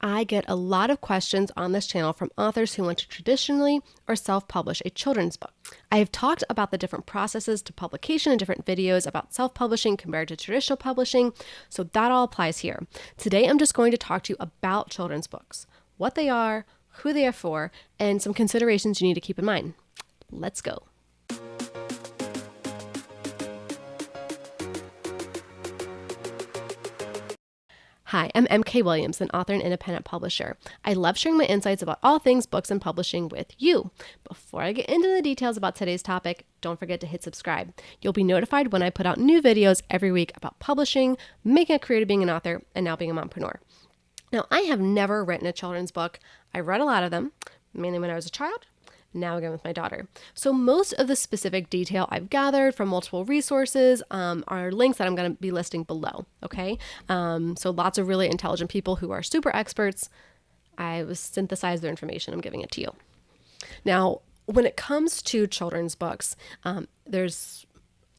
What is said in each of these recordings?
I get a lot of questions on this channel from authors who want to traditionally or self-publish a children's book. I have talked about the different processes to publication in different videos about self-publishing compared to traditional publishing, so that all applies here. Today, I'm just going to talk to you about children's books, what they are, who they are for, and some considerations you need to keep in mind. Let's go. Hi, I'm MK Williams, an author and independent publisher. I love sharing my insights about all things books and publishing with you. Before I get into the details about today's topic, don't forget to hit subscribe. You'll be notified when I put out new videos every week about publishing, making a career to being an author, and now being a mompreneur. Now, I have never written a children's book. I read a lot of them, mainly when I was a child. Now again with my daughter. So most of the specific detail I've gathered from multiple resources are links that I'm going to be listing below, okay? So lots of really intelligent people who are super experts. I've synthesized their information. I'm giving it to you. Now, when it comes to children's books, there's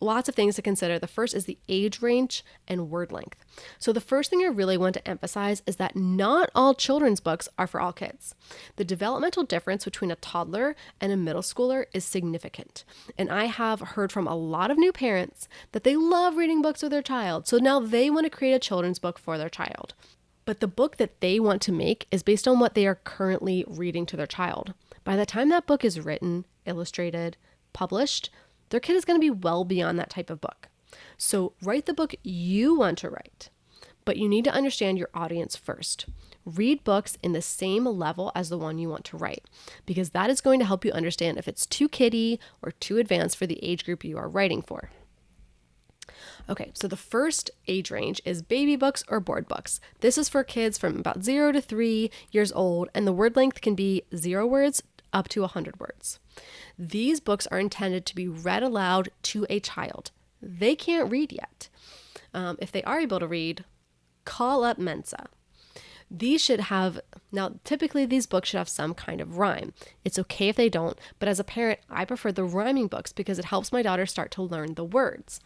lots of things to consider. The first is the age range and word length. So the first thing I really want to emphasize is that not all children's books are for all kids. The developmental difference between a toddler and a middle schooler is significant. And I have heard from a lot of new parents that they love reading books with their child. So now they want to create a children's book for their child. But the book that they want to make is based on what they are currently reading to their child. By the time that book is written, illustrated, published, their kid is going to be well beyond that type of book. So write the book you want to write, but you need to understand your audience first. Read books in the same level as the one you want to write, because that is going to help you understand if it's too kiddie or too advanced for the age group you are writing for. Okay, so the first age range is baby books or board books. This is for kids from about 0 to 3 years old, and the word length can be 0 words up to 100 words. These books are intended to be read aloud to a child. They can't read yet. If they are able to read, call up Mensa. Typically these books should have some kind of rhyme. It's okay if they don't, but as a parent, I prefer the rhyming books because it helps my daughter start to learn the words.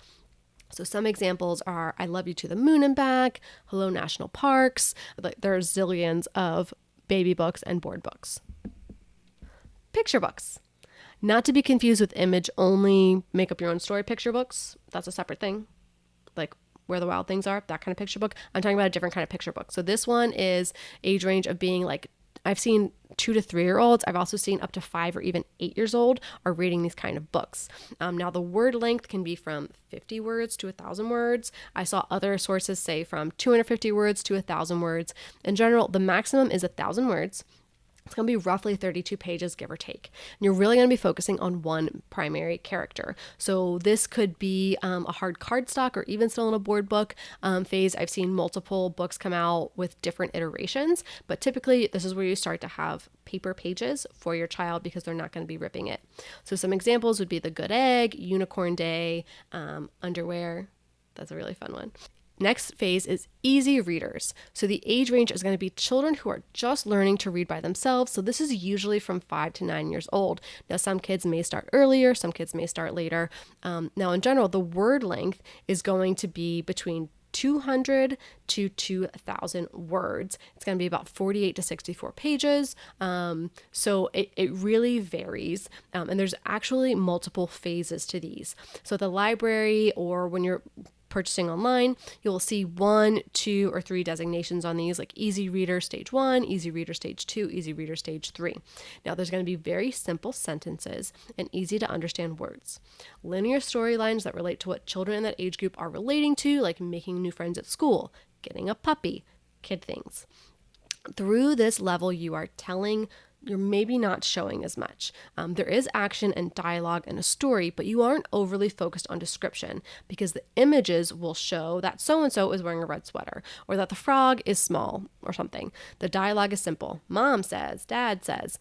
So some examples are I Love You to the Moon and Back, Hello National Parks. There are zillions of baby books and board books. Picture books. Not to be confused with image-only make up your own story picture books. That's a separate thing. Like Where the Wild Things Are, that kind of picture book. I'm talking about a different kind of picture book. So this one is age range of being like, I've seen 2 to 3-year-olds. I've also seen up to 5 or even 8 years old are reading these kind of books. Now the word length can be from 50 words to 1,000 words. I saw other sources say from 250 words to 1,000 words. In general, the maximum is 1,000 words. It's going to be roughly 32 pages, give or take. And you're really going to be focusing on one primary character. So this could be a hard cardstock or even still in a board book phase. I've seen multiple books come out with different iterations, but typically this is where you start to have paper pages for your child because they're not going to be ripping it. So some examples would be The Good Egg, Unicorn Day, Underwear. That's a really fun one. Next phase is easy readers. So the age range is going to be children who are just learning to read by themselves. So this is usually from 5 to 9 years old. Now some kids may start earlier, some kids may start later. Now in general, the word length is going to be between 200 to 2,000 words. It's going to be about 48 to 64 pages. So it really varies. And there's actually multiple phases to these. So at the library or when you're purchasing online, you'll see 1, 2, or 3 designations on these, like Easy Reader Stage 1, Easy Reader Stage 2, Easy Reader Stage 3. Now, there's going to be very simple sentences and easy to understand words. Linear storylines that relate to what children in that age group are relating to, like making new friends at school, getting a puppy, kid things. Through this level, you're maybe not showing as much. There is action and dialogue and a story, but you aren't overly focused on description because the images will show that so-and-so is wearing a red sweater or that the frog is small or something. The dialogue is simple. Mom says, dad says.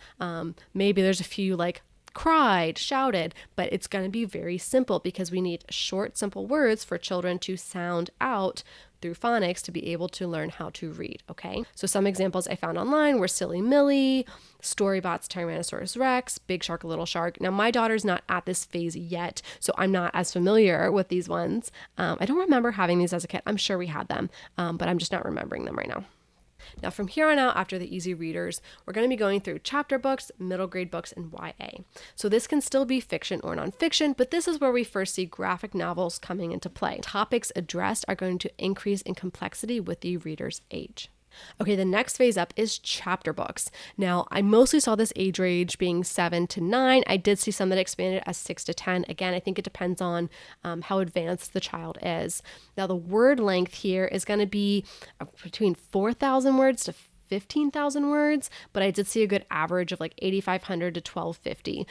Maybe there's a few like cried, shouted, but it's going to be very simple because we need short, simple words for children to sound out through phonics to be able to learn how to read, okay? So some examples I found online were Silly Millie, Storybots Tyrannosaurus Rex, Big Shark Little Shark. Now my daughter's not at this phase yet, so I'm not as familiar with these ones. I don't remember having these as a kid. I'm sure we had them, but I'm just not remembering them right now. Now from here on out, after the easy readers, we're going to be going through chapter books, middle grade books, and YA. So this can still be fiction or nonfiction, but this is where we first see graphic novels coming into play. Topics addressed are going to increase in complexity with the reader's age. Okay, the next phase up is chapter books. Now, I mostly saw this age range being 7 to 9. I did see some that expanded as 6 to 10. Again, I think it depends on how advanced the child is. Now, the word length here is going to be between 4,000 words to 15,000 words, but I did see a good average of like 8,500 to 1,250.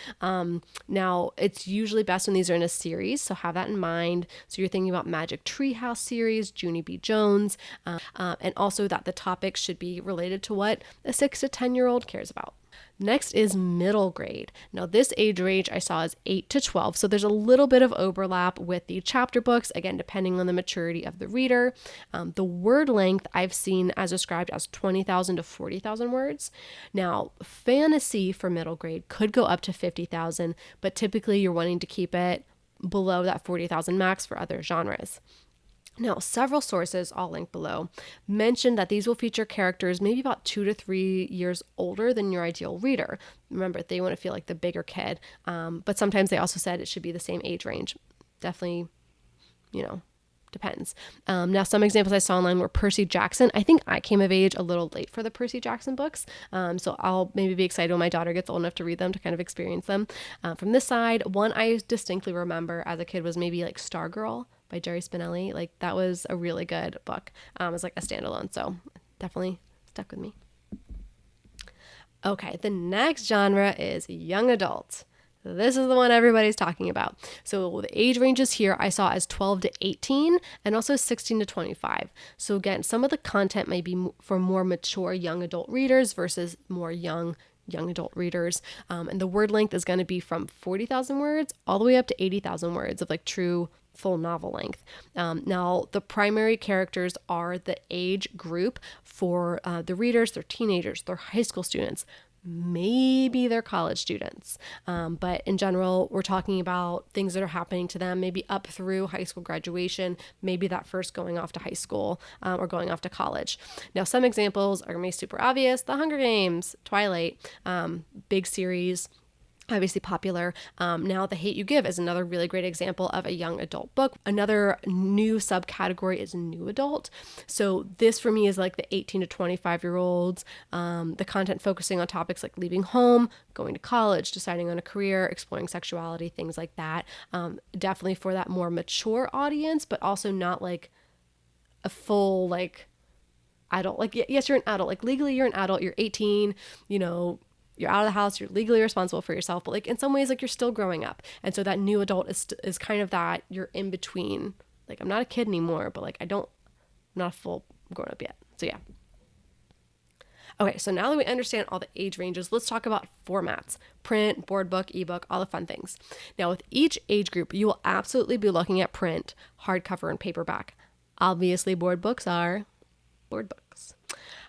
Now, it's usually best when these are in a series, so have that in mind. So you're thinking about Magic Treehouse series, Junie B. Jones, and also that the topics should be related to what a 6 to 10-year-old cares about. Next is middle grade. Now this age range I saw is 8 to 12. So there's a little bit of overlap with the chapter books, again, depending on the maturity of the reader. The word length I've seen as described as 20,000 to 40,000 words. Now fantasy for middle grade could go up to 50,000, but typically you're wanting to keep it below that 40,000 max for other genres. Now, several sources, all linked below, mention that these will feature characters maybe about 2 to 3 years older than your ideal reader. Remember, they want to feel like the bigger kid, but sometimes they also said it should be the same age range. Definitely, depends. Now, some examples I saw online were Percy Jackson. I think I came of age a little late for the Percy Jackson books, so I'll maybe be excited when my daughter gets old enough to read them to kind of experience them. From this side, one I distinctly remember as a kid was maybe like Stargirl by Jerry Spinelli. Like that was a really good book. It was like a standalone, so definitely stuck with me. Okay, the next genre is young adult. This is the one everybody's talking about. So the age ranges here I saw as 12 to 18 and also 16 to 25. So again, some of the content may be for more mature young adult readers versus more young adult readers. And the word length is going to be from 40,000 words all the way up to 80,000 words of like true full novel length. Now, the primary characters are the age group for the readers. They're teenagers, they're high school students, maybe they're college students. But in general, we're talking about things that are happening to them, maybe up through high school graduation, maybe that first going off to high school or going off to college. Now, some examples are maybe super obvious. The Hunger Games, Twilight, big series, obviously popular. Now, The Hate U Give is another really great example of a young adult book. Another new subcategory is new adult. So this for me is like the 18 to 25-year-olds, the content focusing on topics like leaving home, going to college, deciding on a career, exploring sexuality, things like that. Definitely for that more mature audience, but also not like a full like adult. Like, yes, you're an adult. Like legally you're an adult, you're 18, you're out of the house, you're legally responsible for yourself, but like in some ways, like you're still growing up. And so that new adult is kind of that you're in between. Like I'm not a kid anymore, but like I'm not a full grown up yet. So yeah. Okay, so now that we understand all the age ranges, let's talk about formats: print, board book, ebook, all the fun things. Now with each age group, you will absolutely be looking at print, hardcover, and paperback. Obviously, board books are board books.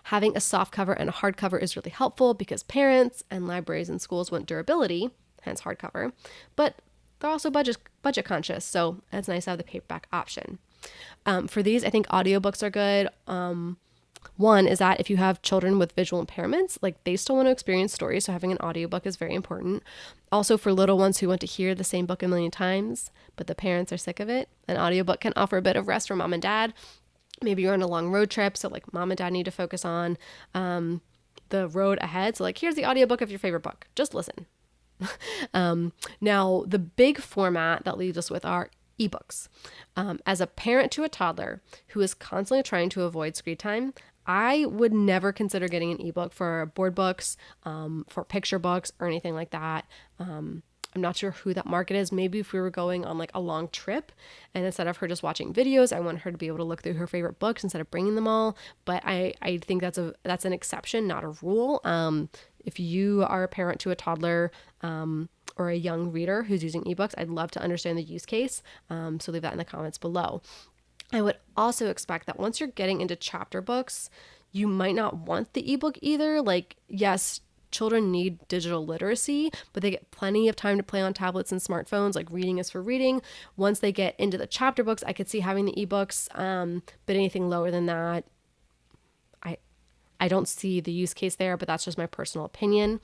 Having a soft cover and a hardcover is really helpful because parents and libraries and schools want durability, hence hardcover, but they're also budget conscious, so it's nice to have the paperback option. For these, I think audiobooks are good. One is that if you have children with visual impairments, like they still want to experience stories, so having an audiobook is very important. Also for little ones who want to hear the same book a million times, but the parents are sick of it, an audiobook can offer a bit of rest for mom and dad. Maybe you're on a long road trip, so like mom and dad need to focus on the road ahead. So like, here's the audiobook of your favorite book. Just listen. Now, the big format that leaves us with are ebooks. As a parent to a toddler who is constantly trying to avoid screen time, I would never consider getting an ebook for board books, for picture books, or anything like that. I'm not sure who that market is. Maybe if we were going on like a long trip and instead of her just watching videos, I want her to be able to look through her favorite books instead of bringing them all. But I think that's an exception, not a rule. If you are a parent to a toddler or a young reader who's using ebooks, I'd love to understand the use case. So leave that in the comments below. I would also expect that once you're getting into chapter books, you might not want the ebook either. Like, yes, children need digital literacy, but they get plenty of time to play on tablets and smartphones. Like reading is for reading. Once they get into the chapter books, I could see having the ebooks, but anything lower than that, I don't see the use case there, but that's just my personal opinion.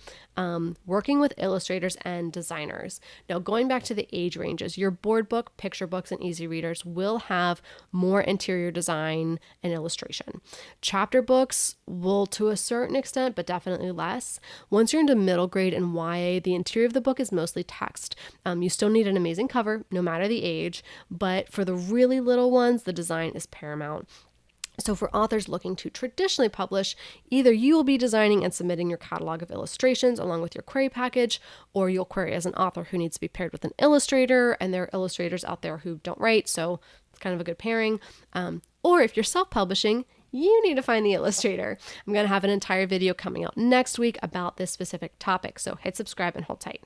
Working with illustrators and designers. Now, going back to the age ranges, your board book, picture books, and easy readers will have more interior design and illustration. Chapter books will to a certain extent, but definitely less. Once you're into middle grade and YA, the interior of the book is mostly text. You still need an amazing cover, no matter the age, but for the really little ones, the design is paramount. So for authors looking to traditionally publish, either you will be designing and submitting your catalog of illustrations along with your query package, or you'll query as an author who needs to be paired with an illustrator, and there are illustrators out there who don't write, so it's kind of a good pairing. Or if you're self-publishing, you need to find the illustrator. I'm going to have an entire video coming out next week about this specific topic, so hit subscribe and hold tight.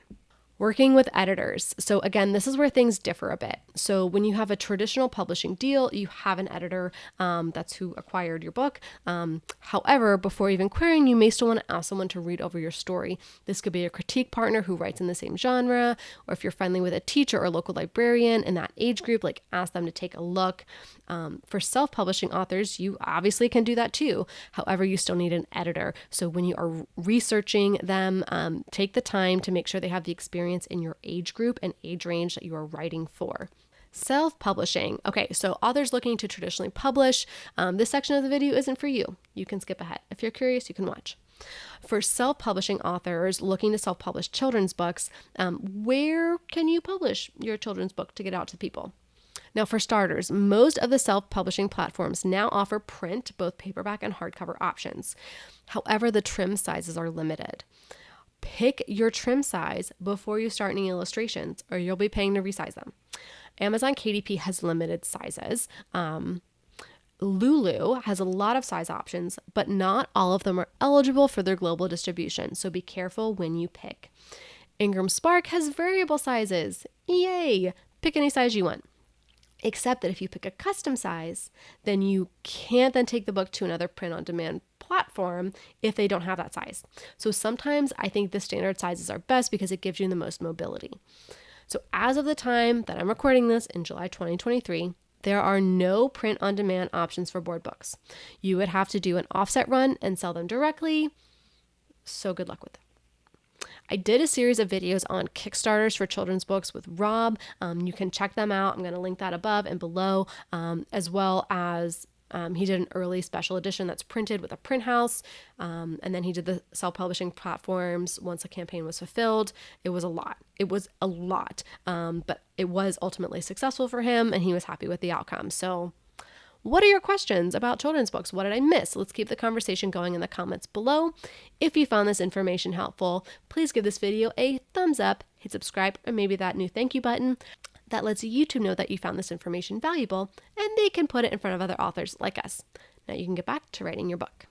Working with editors. So again, this is where things differ a bit. So when you have a traditional publishing deal, you have an editor, that's who acquired your book. However, before even querying, you may still want to ask someone to read over your story. This could be a critique partner who writes in the same genre, or if you're friendly with a teacher or local librarian in that age group, like ask them to take a look. For self-publishing authors, you obviously can do that too. However, you still need an editor. So when you are researching them, take the time to make sure they have the experience in your age group and age range that you are writing for. Self-publishing. Okay, so authors looking to traditionally publish, this section of the video isn't for you. You can skip ahead. If you're curious, you can watch. For self-publishing authors looking to self-publish children's books, where can you publish your children's book to get out to people? Now, for starters, most of the self-publishing platforms now offer print, both paperback and hardcover options. However, the trim sizes are limited. Pick your trim size before you start any illustrations, or you'll be paying to resize them. Amazon KDP has limited sizes. Lulu has a lot of size options, but not all of them are eligible for their global distribution, so be careful when you pick. Ingram Spark has variable sizes. Yay! Pick any size you want. Except that if you pick a custom size, then you can't then take the book to another print-on-demand platform if they don't have that size. So sometimes I think the standard sizes are best because it gives you the most mobility. So as of the time that I'm recording this in July 2023, there are no print-on-demand options for board books. You would have to do an offset run and sell them directly. So good luck with it. I did a series of videos on Kickstarters for children's books with Rob. You can check them out. I'm going to link that above and below, as well as he did an early special edition that's printed with a print house. And then he did the self-publishing platforms once the campaign was fulfilled. It was a lot. But it was ultimately successful for him, and he was happy with the outcome. So what are your questions about children's books? What did I miss? Let's keep the conversation going in the comments below. If you found this information helpful, please give this video a thumbs up, hit subscribe, or maybe that new thank you button. That lets YouTube know that you found this information valuable, and they can put it in front of other authors like us. Now you can get back to writing your book.